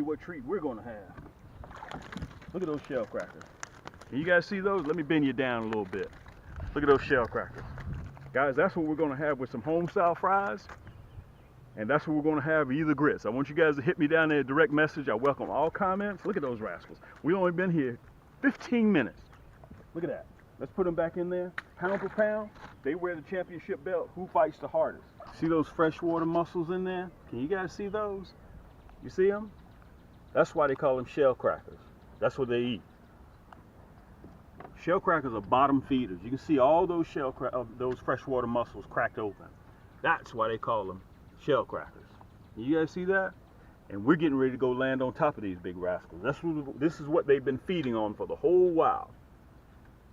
What treat we're gonna have. Look at those shell crackers. Can you guys see those? Let me bend you down a little bit. Look at those shell crackers. Guys, that's what we're gonna have with some home style fries. And that's what we're gonna have with either grits. I want you guys to hit me down there, direct message. I welcome all comments. Look at those rascals. We only been here 15 minutes. Look at that. Let's put them back in there. Pound for pound, they wear the championship belt. Who fights the hardest? See those freshwater mussels in there? Can you guys see those? You see them? That's why they call them shell crackers. That's what they eat. Shell crackers are bottom feeders. You can see all those those freshwater mussels cracked open. That's why they call them shell crackers. You guys see that? And we're getting ready to go land on top of these big rascals. This is what they've been feeding on for the whole while.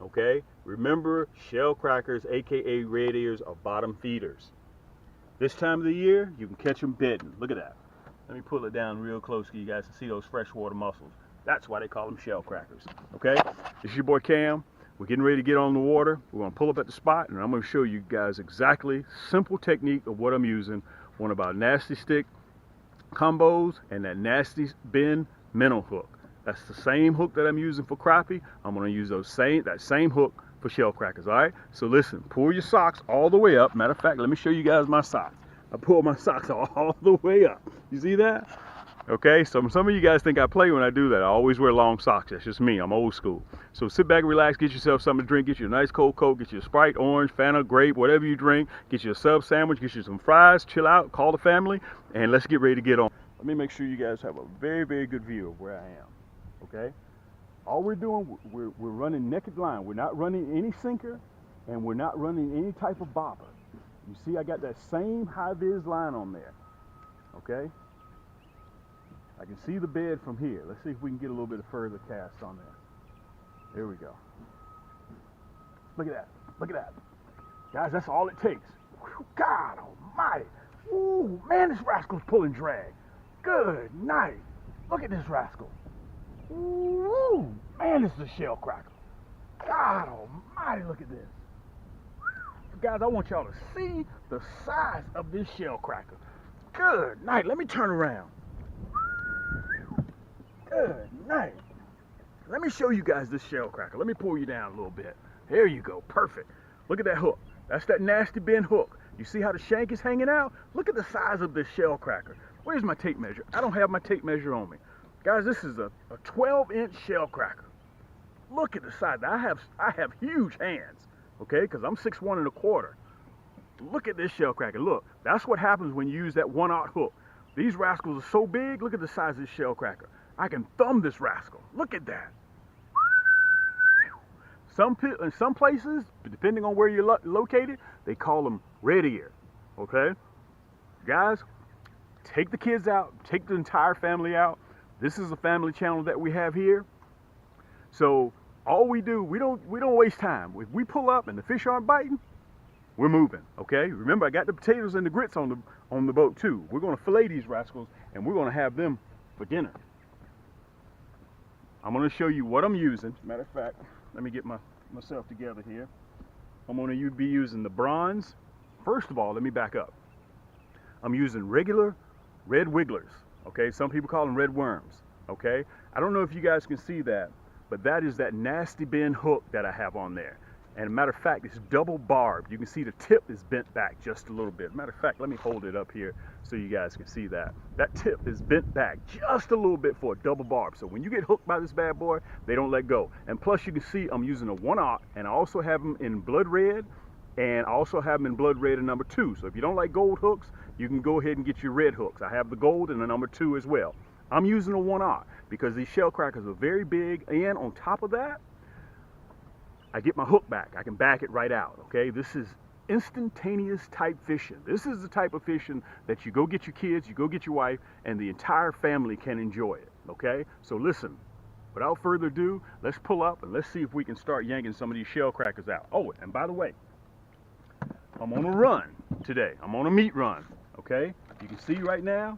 Okay? Remember, shell crackers, aka REDEARs, are bottom feeders. This time of the year, you can catch them bedding. Look at that. Let me pull it down real close so you guys can see those freshwater mussels. That's why they call them shell crackers. Okay? This is your boy Cam. We're getting ready to get on the water. We're going to pull up at the spot, and I'm going to show you guys exactly simple technique of what I'm using. One of our Nasty Stik combos and that Nasty Bend minnow hook. That's the same hook that I'm using for crappie. I'm going to use that same hook for shell crackers. All right? So listen, pull your socks all the way up. Matter of fact, let me show you guys my socks. I pull my socks all the way up. You see that? Okay, so some of you guys think I play when I do that. I always wear long socks. That's just me. I'm old school. So sit back, relax, get yourself something to drink, get you a nice cold Coke, get you a Sprite, orange, Fanta, grape, whatever you drink, get you a sub sandwich, get you some fries, chill out, call the family, and let's get ready to get on. Let me make sure you guys have a very, very good view of where I am. Okay? All we're doing, we're running naked line. We're not running any sinker, and we're not running any type of bobber. You see, I got that same high-vis line on there. Okay? I can see the bed from here. Let's see if we can get a little bit of further cast on there. There we go. Look at that. Look at that. Guys, that's all it takes. Whew, God almighty. Ooh, man, this rascal's pulling drag. Good night. Look at this rascal. Ooh, man, this is a shell cracker. God almighty, look at this. Guys, I want y'all to see the size of this shell cracker. Good night. Let me turn around. Good night. Let me show you guys this shell cracker. Let me pull you down a little bit. There you go. Perfect. Look at that hook. That's that Nasty Bend hook. You see how the shank is hanging out? Look at the size of this shell cracker. Where's my tape measure? I don't have my tape measure on me. Guys, this is a 12-inch shell cracker. Look at the size. I have huge hands. Okay, because I'm 6'1"1/4. Look at this shell cracker. Look, that's what happens when you use that 1/0 hook. These rascals are so big. Look at the size of this shell cracker. I can thumb this rascal. Look at that. In some places, depending on where you're located, they call them REDEAR. Okay, guys, take the kids out. Take the entire family out. This is a family channel that we have here. So all we do, we don't waste time. If we pull up and the fish aren't biting, we're moving. Okay. Remember, I got the potatoes and the grits on the boat too. We're going to fillet these rascals and we're going to have them for dinner. I'm going to show you what I'm using. Matter of fact, let me get myself together here. I'm going to be using the bronze. First of all, let me back up. I'm using regular red wigglers. Okay. Some people call them red worms. Okay. I don't know if you guys can see that, but that is that Nasty Bend hook that I have on there. And matter of fact, it's double barbed. You can see the tip is bent back just a little bit. Matter of fact, let me hold it up here so you guys can see that. That tip is bent back just a little bit for a double barb. So when you get hooked by this bad boy, they don't let go. And plus you can see I'm using a 1/0, and I also have them in blood red, and I also have them in blood red and number 2. So if you don't like gold hooks, you can go ahead and get your red hooks. I have the gold and the number 2 as well. I'm using a 1/0 because these shell crackers are very big, and on top of that, I get my hook back. I can back it right out. Okay, this is instantaneous type fishing. This is the type of fishing that you go get your kids, you go get your wife, and the entire family can enjoy it. Okay, so listen, without further ado, let's pull up and let's see if we can start yanking some of these shell crackers out. Oh, and by the way, I'm on a run today. I'm on a meat run. Okay, you can see right now.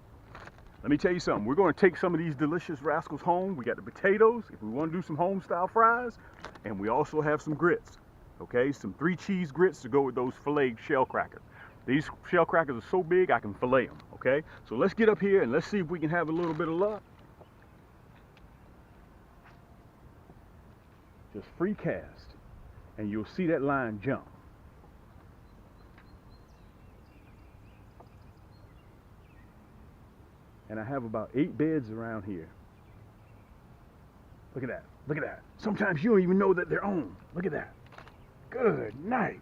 Let me tell you something. We're going to take some of these delicious rascals home. We got the potatoes, if we want to do some home style fries, and we also have some grits. Okay, some 3 cheese grits to go with those filleted shell crackers. These shell crackers are so big I can fillet them. Okay, so let's get up here and let's see if we can have a little bit of luck. Just free cast, and you'll see that line jump. And I have about 8 beds around here. Look at that. Look at that. Sometimes you don't even know that they're on. Look at that. Good night.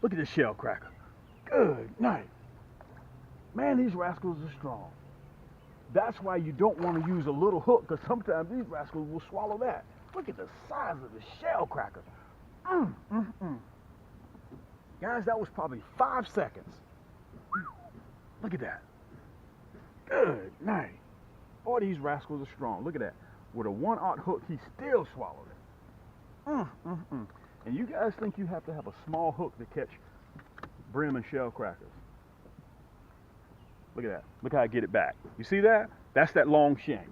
Look at this shell cracker. Good night. Man, these rascals are strong. That's why you don't want to use a little hook, because sometimes these rascals will swallow that. Look at the size of the shell cracker. Guys, that was probably 5 seconds. Look at that. Good night. Boy, these rascals are strong. Look at that. With a 1/0 hook, he still swallowed it. And you guys think you have to have a small hook to catch bream and shell crackers. Look at that. Look how I get it back. You see that? That's that long shank.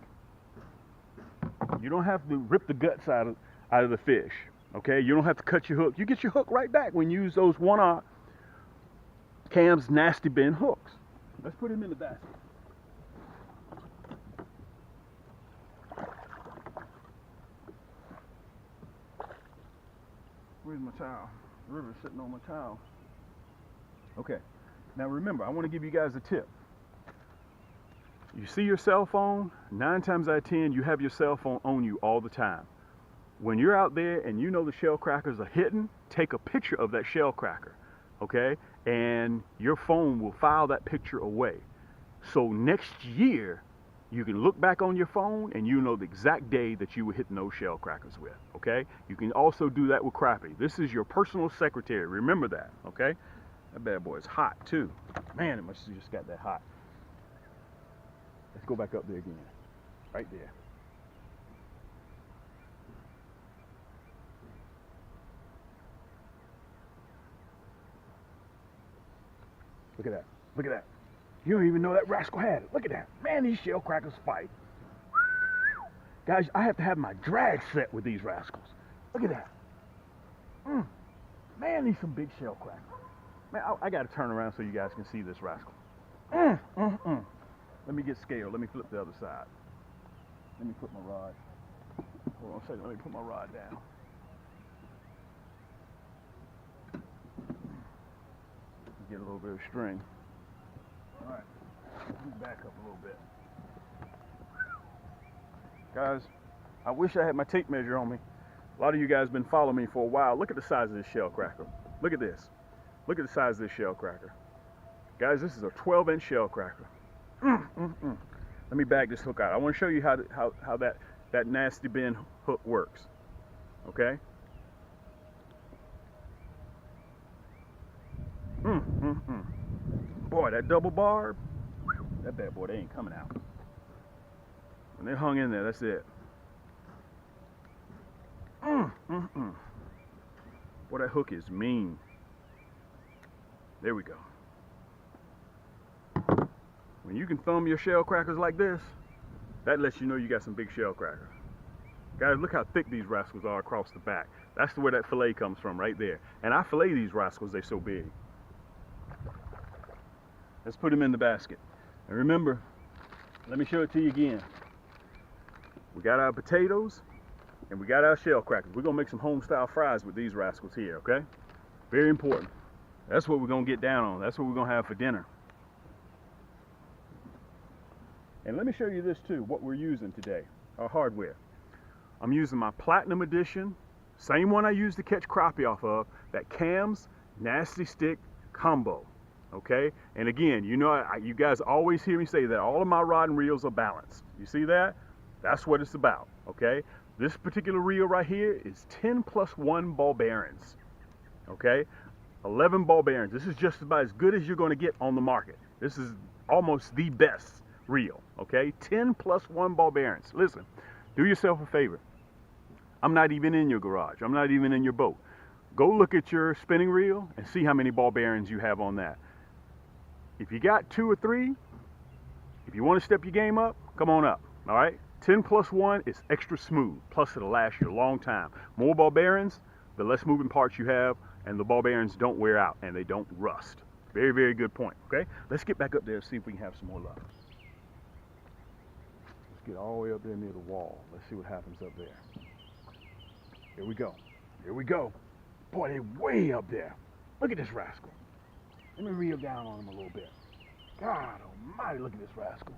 You don't have to rip the guts out of the fish. Okay? You don't have to cut your hook. You get your hook right back when you use those 1/0 Cam's Nasty Bin hooks. Let's put him in the basket. Where's my towel? The river's sitting on my towel. Okay. Now remember, I want to give you guys a tip. You see your cell phone, 9 times out of 10, you have your cell phone on you all the time. When you're out there and you know the shell crackers are hitting, take a picture of that shell cracker, okay? And your phone will file that picture away. So next year, you can look back on your phone and you know the exact day that you were hitting those shell crackers with, okay? You can also do that with Crappie. This is your personal secretary. Remember that, okay? That bad boy is hot too. Man, it must have just got that hot. Let's go back up there again. Right there. Look at that. Look at that. You don't even know that rascal had it. Look at that. Man, these shell crackers fight. Guys, I have to have my drag set with these rascals. Look at that. Man, these some big shell crackers. Man, I got to turn around so you guys can see this rascal. Let me get scaled. Let me flip the other side. Let me put my rod. Hold on a second. Let me put my rod down. Get a little bit of string. All right. Move back up a little bit. Guys, I wish I had my tape measure on me. A lot of you guys have been following me for a while. Look at the size of this shell cracker. Look at this. Look at the size of this shell cracker. Guys, this is a 12-inch shell cracker. Let me bag this hook out. I want to show you how that nasty bin hook works. Okay? Boy, that double barb, that bad boy, they ain't coming out. When they hung in there, that's it. Boy, that hook is mean. There we go. When you can thumb your shell crackers like this, that lets you know you got some big shell crackers. Guys, look how thick these rascals are across the back. That's where that fillet comes from, right there. And I fillet these rascals, they're so big. Let's put them in the basket. And remember, let me show it to you again. We got our potatoes and we got our shell crackers. We're gonna make some home style fries with these rascals here, okay? Very important. That's what we're gonna get down on. That's what we're gonna have for dinner. And let me show you this too, what we're using today, our hardware. I'm using my Platinum Edition, same one I used to catch crappie off of, that Cam's Nasty Stik Combo, okay? And again, you know, you guys always hear me say that all of my rod and reels are balanced. You see that? That's what it's about, okay? This particular reel right here is 10 plus 1 ball bearings, okay? 11 ball bearings. This is just about as good as you're gonna get on the market. This is almost the best reel, okay? 10 plus 1 ball bearings. Listen, do yourself a favor. I'm not even in your garage. I'm not even in your boat. Go look at your spinning reel and see how many ball bearings you have on that. If you got 2 or 3, if you want to step your game up, come on up, all right? 10 plus 1 is extra smooth, plus it'll last you a long time. More ball bearings, the less moving parts you have, and the ball bearings don't wear out and they don't rust. Very, very good point, okay? Let's get back up there and see if we can have some more luck. get all the way up there near the wall. Let's see what happens up there. Here we go. Here we go. Boy, they're way up there. Look at this rascal. Let me reel down on him a little bit. God almighty, look at this rascal.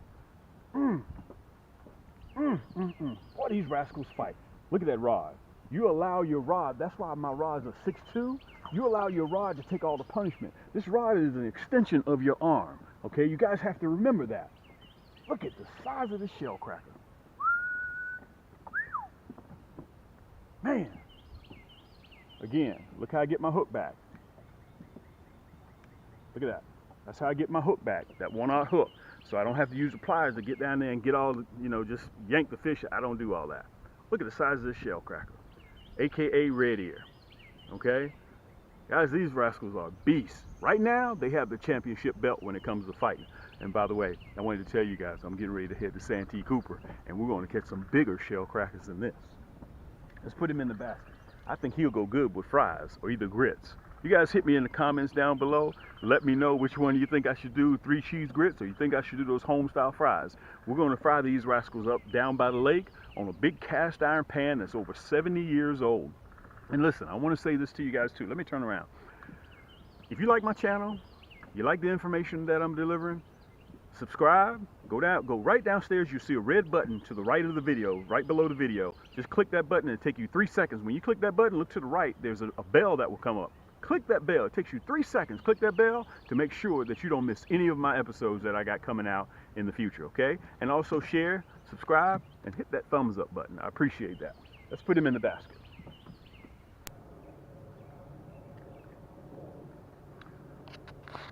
Boy, these rascals fight. Look at that rod. You allow your rod, that's why my rod's a 6'2". You allow your rod to take all the punishment. This rod is an extension of your arm. Okay, you guys have to remember that. Look at the size of this shellcracker. Man. Again, look how I get my hook back. Look at that. That's how I get my hook back, that 1/0 hook. So I don't have to use the pliers to get down there and get all the, just yank the fish. I don't do all that. Look at the size of this shellcracker, AKA REDEAR. Okay? Guys, these rascals are beasts. Right now, they have the championship belt when it comes to fighting. And by the way, I wanted to tell you guys, I'm getting ready to head to Santee Cooper, and we're going to catch some bigger shellcrackers than this. Let's put him in the basket. I think he'll go good with fries or either grits. You guys hit me in the comments down below. Let me know which one you think I should do, 3 cheese grits, or you think I should do those home style fries. We're going to fry these rascals up down by the lake on a big cast iron pan that's over 70 years old. And listen, I want to say this to you guys too. Let me turn around. If you like my channel, you like the information that I'm delivering, subscribe, go right downstairs. You see a red button to the right of the video, right below the video. Just click that button and it'll take you 3 seconds. When you click that button, look to the right, there's a bell that will come up. Click that bell. It takes you 3 seconds. Click that bell to make sure that you don't miss any of my episodes that I got coming out in the future, okay? And also share, subscribe, and hit that thumbs up button. I appreciate that. Let's put him in the basket.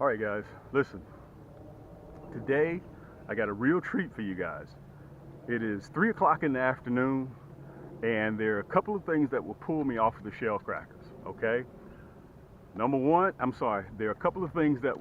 All right, guys, listen. Today, I got a real treat for you guys. It is 3 o'clock in the afternoon, and there are a couple of things that will pull me off of the shellcrackers, okay? Number one, there are a couple of things that